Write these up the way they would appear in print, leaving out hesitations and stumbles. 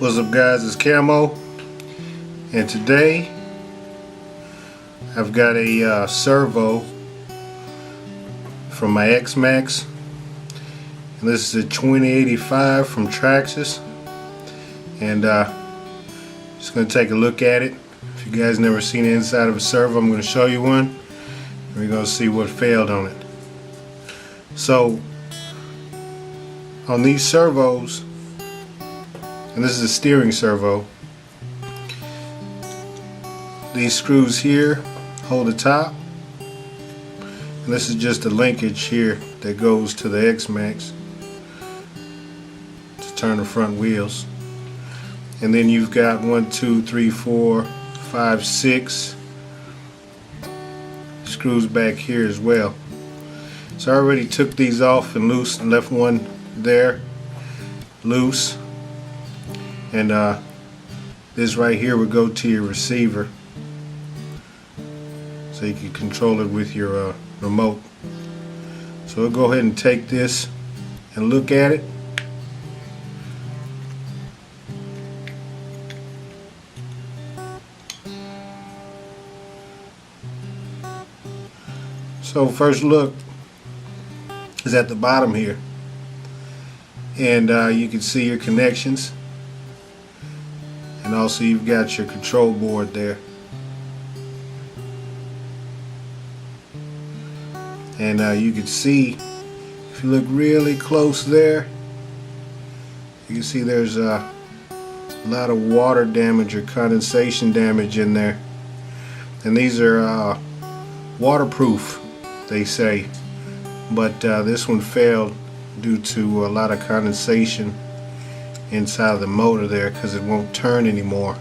What's up, guys? It's Camo, and today I've got a servo from my Xmaxx, and this is a 2085 from Traxxas, and just going to take a look at it. If you guys never seen the inside of a servo, I'm going to show you one, and we're going to see what failed on it. So on these servos, and this is a steering servo, these screws here hold the top, and this is just a linkage here that goes to the Xmaxx to turn the front wheels. And then you've got 1, 2, 3, 4, 5, 6 screws back here as well. So I already took these off and loose and left one there loose. And this right here would go to your receiver, so you can control it with your remote. So we'll go ahead and take this and look at it. So first look is at the bottom here, and you can see your connections. And also you've got your control board there. And you can see, if you look really close there, you can see there's a lot of water damage or condensation damage in there. And these are waterproof, they say. But this one failed due to a lot of condensation inside of the motor there, because it won't turn anymore.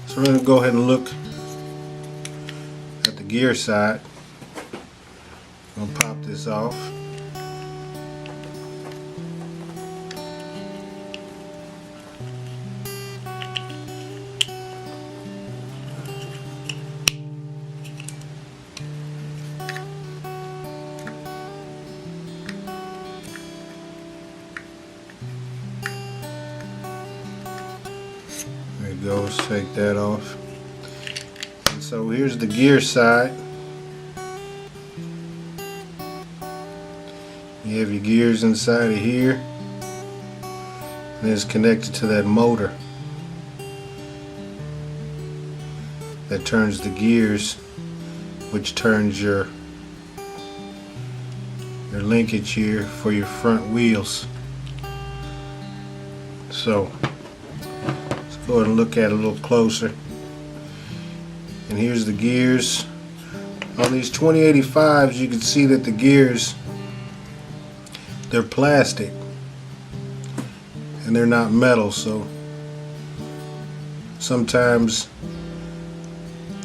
So we're going to go ahead and look at the gear side. I'm going to pop this off. There you go, let's take that off. And so here's the gear side. You have your gears inside of here, and it's connected to that motor that turns the gears, which turns your linkage here for your front wheels. So let's go ahead and look at it a little closer. And here's the gears. On these 2085s, you can see that the gears, they're plastic and they're not metal, so sometimes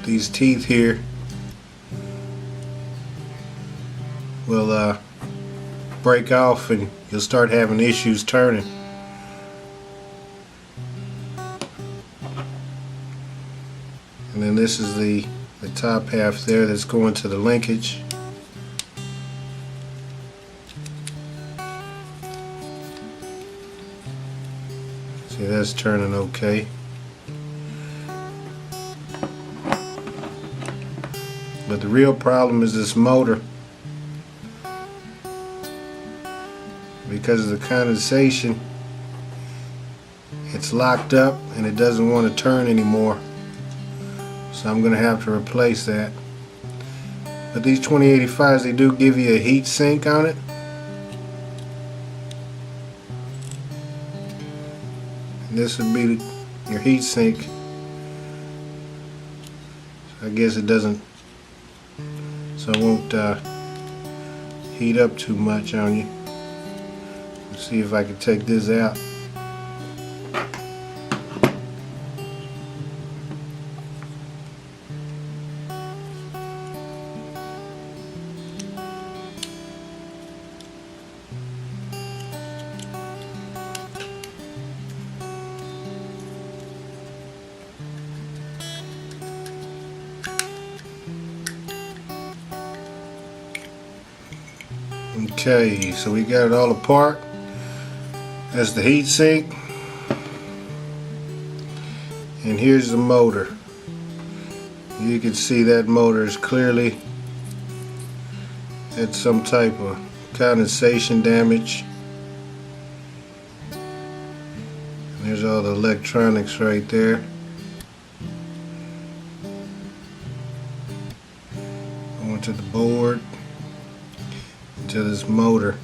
these teeth here will break off and you'll start having issues turning. And then this is the top half there that's going to the linkage. See, that's turning okay. But the real problem is this motor. Because of the condensation, it's locked up and it doesn't want to turn anymore. So I'm going to have to replace that. But these 2085s, they do give you a heat sink on it. And this would be your heat sink. So I guess it doesn't, so it won't heat up too much on you. Let's see if I can take this out. Okay, so we got it all apart. That's the heat sink. And here's the motor. You can see that motor is clearly had some type of condensation damage. And there's all the electronics right there. Going to the board, to this motor.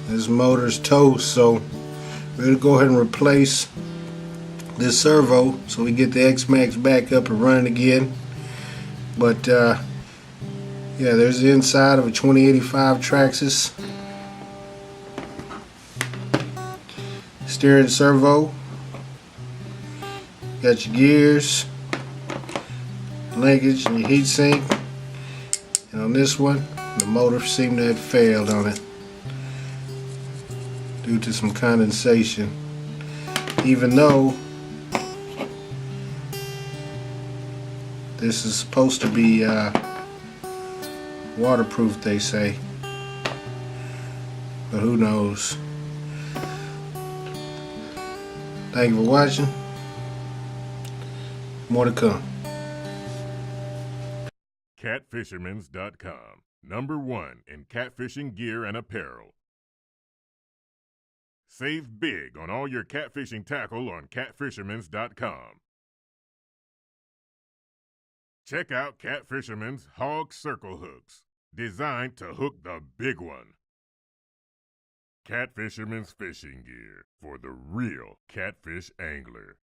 This motor's toast, so we're going to go ahead and replace this servo so we get the Xmaxx back up and running again. But yeah, there's the inside of a 2085 Traxxas steering servo. Got your gears, linkage, and your heat sink. And on this one, the motor seemed to have failed on it due to some condensation, even though this is supposed to be waterproof, they say, but who knows. Thank you for watching. More to come. CatFishermans.com, #1 in catfishing gear and apparel. Save big on all your catfishing tackle on CatFishermans.com. Check out CatFisherman's Hog Circle Hooks, designed to hook the big one. CatFisherman's fishing gear for the real catfish angler.